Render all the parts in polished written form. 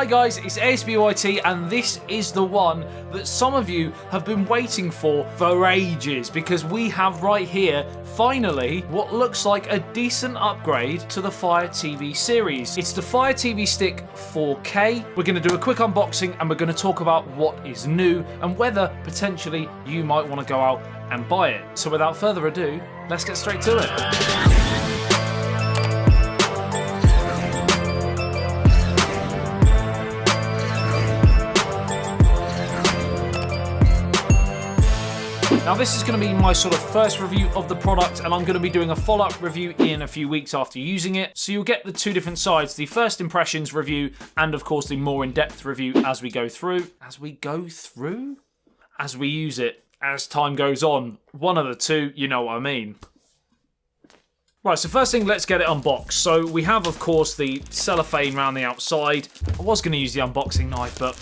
Hi guys, it's ASBYT and this is the one that some of you have been waiting for ages, because we have right here, finally, what looks like a decent upgrade to the Fire TV series. It's the Fire TV Stick 4K. We're going to do a quick unboxing and we're going to talk about what is new and whether potentially you might want to go out and buy it. So without further ado, let's get straight to it. Now this is going to be my sort of first review of the product, and I'm going to be doing a follow-up review in a few weeks after using it. So you'll get the two different sides, the first impressions review and of course the more in-depth review as we go through. As we use it, as time goes on. One of the two, you know what I mean. Right, so first thing, let's get it unboxed. So we have, of course, the cellophane around the outside. I was going to use the unboxing knife, but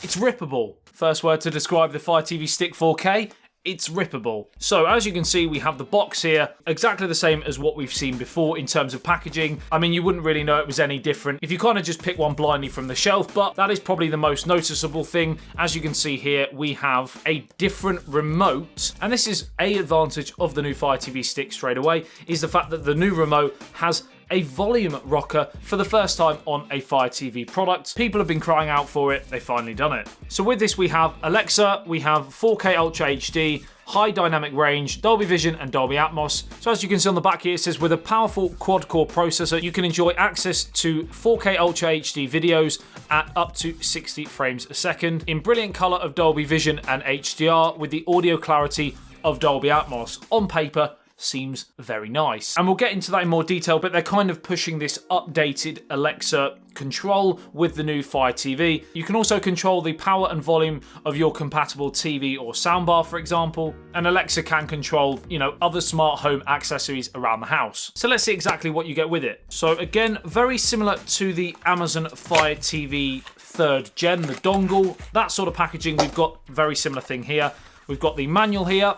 it's rippable. First word to describe the Fire TV Stick 4K, it's rippable. So as you can see, we have the box here, exactly the same as what we've seen before in terms of packaging. I mean, you wouldn't really know it was any different if you kind of just pick one blindly from the shelf, but that is probably the most noticeable thing. As you can see here, we have a different remote, and this is an advantage of the new Fire TV Stick straight away, is the fact that the new remote has a volume rocker for the first time on a Fire TV product. People have been crying out for it, they've finally done it. So with this we have Alexa, we have 4K Ultra HD, high dynamic range, Dolby Vision and Dolby Atmos. So as you can see on the back here, it says with a powerful quad-core processor, you can enjoy access to 4K Ultra HD videos at up to 60 frames a second in brilliant color of Dolby Vision and HDR with the audio clarity of Dolby Atmos. On paper, seems very nice. And we'll get into that in more detail, but they're kind of pushing this updated Alexa control with the new Fire TV. You can also control the power and volume of your compatible TV or soundbar, for example. And Alexa can control, other smart home accessories around the house. So let's see exactly what you get with it. So again, very similar to the Amazon Fire TV 3rd Gen, the dongle. That sort of packaging, we've got very similar thing here. We've got the manual here.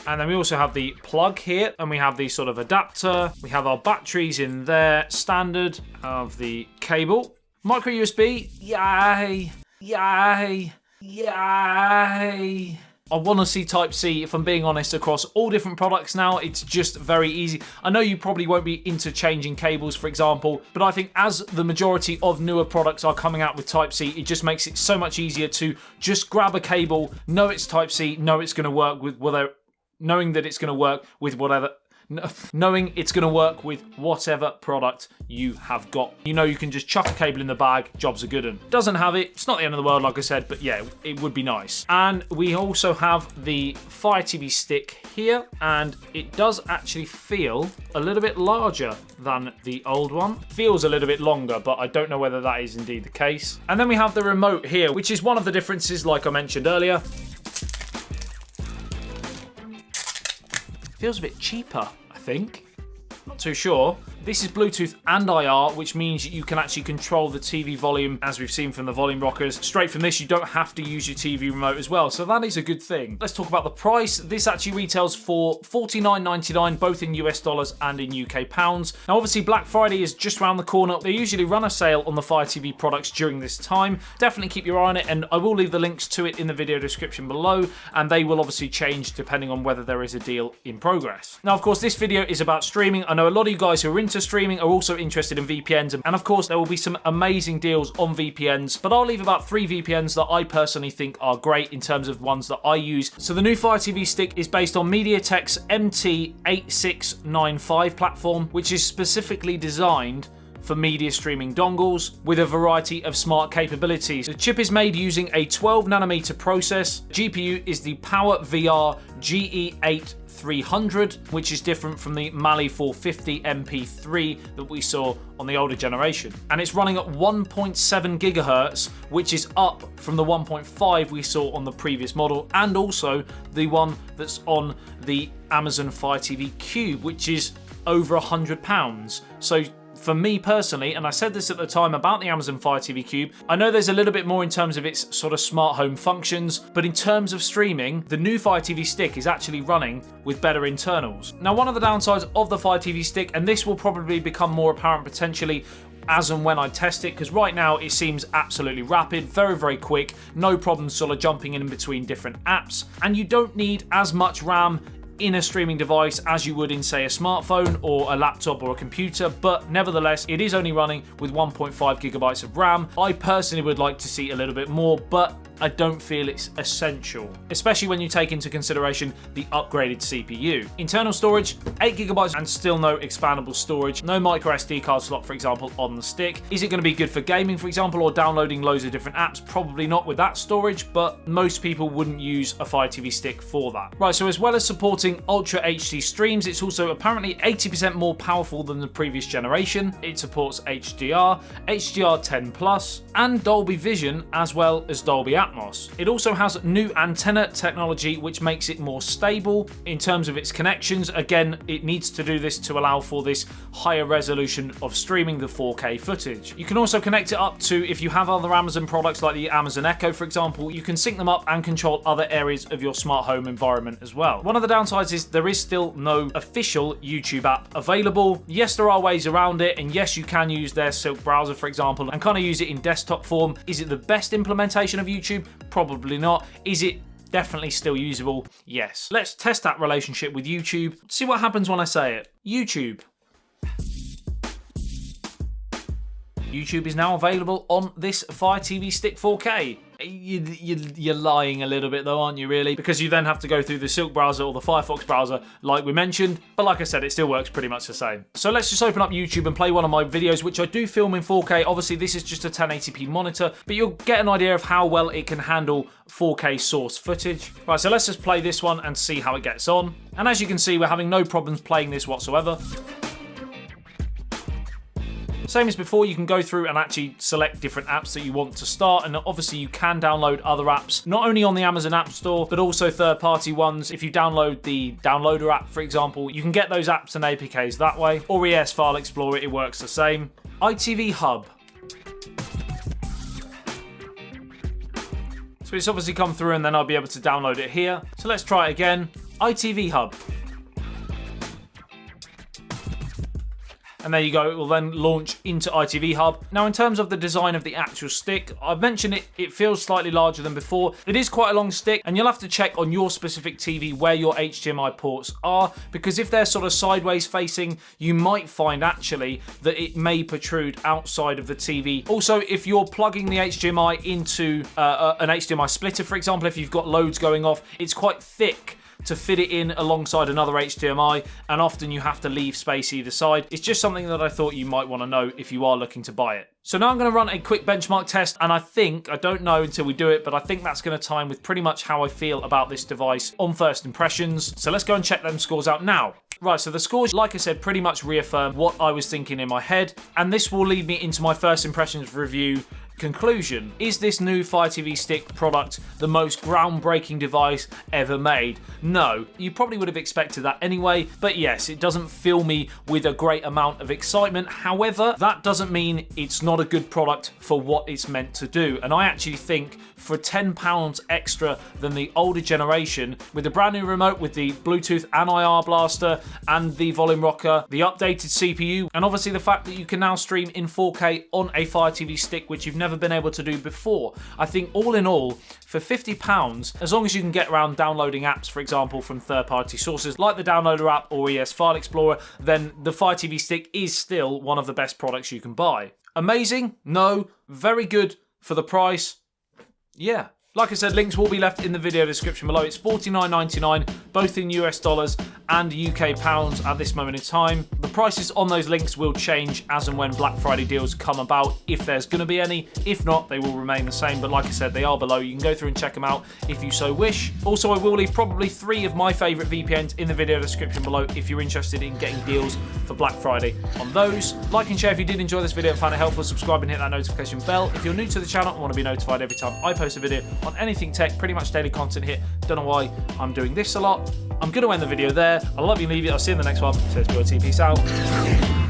And then we also have the plug here, and we have the sort of adapter. We have our batteries in there, standard of the cable. Micro USB, yay, yay, yay. I want to see Type-C, if I'm being honest, across all different products now. It's just very easy. I know you probably won't be interchanging cables, for example, but I think as the majority of newer products are coming out with Type-C, it just makes it so much easier to just grab a cable, know it's Type-C, know it's going to work with knowing that it's going to work with whatever product you have got. You can just chuck a cable in the bag, jobs are good. And doesn't have it, it's not the end of the world, like I said, but yeah, it would be nice. And we also have the Fire TV Stick here, and it does actually feel a little bit larger than the old one. Feels a little bit longer, but I don't know whether that is indeed the case. And then we have the remote here, which is one of the differences, like I mentioned earlier. Feels a bit cheaper, I think. Not too sure. This is Bluetooth and IR, which means you can actually control the TV volume, as we've seen from the volume rockers. Straight from this, you don't have to use your TV remote as well, so that is a good thing. Let's talk about the price. This actually retails for $49.99, both in US dollars and in UK pounds. Now, obviously, Black Friday is just around the corner. They usually run a sale on the Fire TV products during this time. Definitely keep your eye on it, and I will leave the links to it in the video description below, and they will obviously change depending on whether there is a deal in progress. Now, of course, this video is about streaming. I know a lot of you guys who are into streaming are also interested in VPNs, and of course there will be some amazing deals on VPNs, but I'll leave about 3 VPNs that I personally think are great in terms of ones that I use. So the new Fire TV Stick is based on MediaTek's MT8695 platform, which is specifically designed for media streaming dongles with a variety of smart capabilities. The chip is made using a 12nm process. GPU is the PowerVR GE8300, which is different from the Mali 450 MP3 that we saw on the older generation. And it's running at 1.7 gigahertz, which is up from the 1.5 we saw on the previous model, and also the one that's on the Amazon Fire TV Cube, which is over £100. So for me personally, and I said this at the time about the Amazon Fire TV Cube, I know there's a little bit more in terms of its sort of smart home functions, but in terms of streaming, the new Fire TV Stick is actually running with better internals. Now, one of the downsides of the Fire TV Stick, and this will probably become more apparent potentially as and when I test it, because right now it seems absolutely rapid, very, very quick, no problem sort of jumping in between different apps, and you don't need as much RAM in a streaming device as you would in, say, a smartphone or a laptop or a computer, but nevertheless it is only running with 1.5 gigabytes of RAM. I personally would like to see a little bit more, but I don't feel it's essential, especially when you take into consideration the upgraded CPU. Internal storage, 8 gigabytes and still no expandable storage, no micro SD card slot, for example, on the stick. Is it going to be good for gaming, for example, or downloading loads of different apps? Probably not with that storage, but most people wouldn't use a Fire TV stick for that. Right, so as well as supporting Ultra HD streams, it's also apparently 80% more powerful than the previous generation. It supports HDR, HDR10+, and Dolby Vision, as well as Dolby Atmos. It also has new antenna technology, which makes it more stable in terms of its connections. Again, it needs to do this to allow for this higher resolution of streaming the 4K footage. You can also connect it up to, if you have other Amazon products like the Amazon Echo, for example, you can sync them up and control other areas of your smart home environment as well. One of the downsides is there is still no official YouTube app available. Yes, there are ways around it, and yes, you can use their Silk browser, for example, and kind of use it in desktop form. Is it the best implementation of YouTube? Probably not. Is it definitely still usable? Yes. Let's test that relationship with YouTube. See what happens when I say it. YouTube. YouTube is now available on this Fire TV Stick 4K. You're lying a little bit though, aren't you, really? Because you then have to go through the Silk browser or the Firefox browser like we mentioned, but like I said, it still works pretty much the same. So let's just open up YouTube and play one of my videos, which I do film in 4K. Obviously this is just a 1080p monitor, but you'll get an idea of how well it can handle 4K source footage. Right, so let's just play this one and see how it gets on. And as you can see, we're having no problems playing this whatsoever. Same as before, you can go through and actually select different apps that you want to start, and obviously you can download other apps, not only on the Amazon App Store, but also third-party ones. If you download the Downloader app, for example, you can get those apps and APKs that way, or ES File Explorer, it works the same. ITV Hub. So it's obviously come through, and then I'll be able to download it here. So let's try it again. ITV Hub. And there you go, it will then launch into ITV Hub. Now, in terms of the design of the actual stick, I've mentioned it feels slightly larger than before. It is quite a long stick, and you'll have to check on your specific TV where your HDMI ports are, because if they're sort of sideways facing, you might find actually that it may protrude outside of the TV. Also, if you're plugging the HDMI into an HDMI splitter, for example, if you've got loads going off, it's quite thick to fit it in alongside another HDMI, and often you have to leave space either side. It's just something that I thought you might want to know if you are looking to buy it. So now I'm going to run a quick benchmark test, and I don't know until we do it, but I think that's going to time with pretty much how I feel about this device on first impressions. So let's go and check them scores out now. Right, so the scores, like I said, pretty much reaffirm what I was thinking in my head, and this will lead me into my first impressions review conclusion. Is this new Fire TV Stick product the most groundbreaking device ever made? No, you probably would have expected that anyway, but yes, it doesn't fill me with a great amount of excitement. However, that doesn't mean it's not a good product for what it's meant to do, and I actually think for £10 extra than the older generation, with the brand new remote, with the Bluetooth and IR blaster and the volume rocker, the updated CPU, and obviously the fact that you can now stream in 4K on a Fire TV Stick, which you've never been able to do before. I think all in all, for £50, as long as you can get around downloading apps, for example, from third-party sources like the Downloader app or ES File Explorer, then the Fire TV Stick is still one of the best products you can buy. Amazing? No. Very good for the price? Yeah. Like I said, links will be left in the video description below. It's $49.99, both in US dollars and UK pounds at this moment in time. The prices on those links will change as and when Black Friday deals come about, if there's going to be any. If not, they will remain the same. But like I said, they are below. You can go through and check them out if you so wish. Also, I will leave probably 3 of my favourite VPNs in the video description below if you're interested in getting deals for Black Friday on those. Like and share if you did enjoy this video and found it helpful. Subscribe and hit that notification bell if you're new to the channel and want to be notified every time I post a video on anything tech, pretty much daily content here. Don't know why I'm doing this a lot. I'm going to end the video there. I love you, leave it. I'll see you in the next one. So it's ASBYT. Peace out.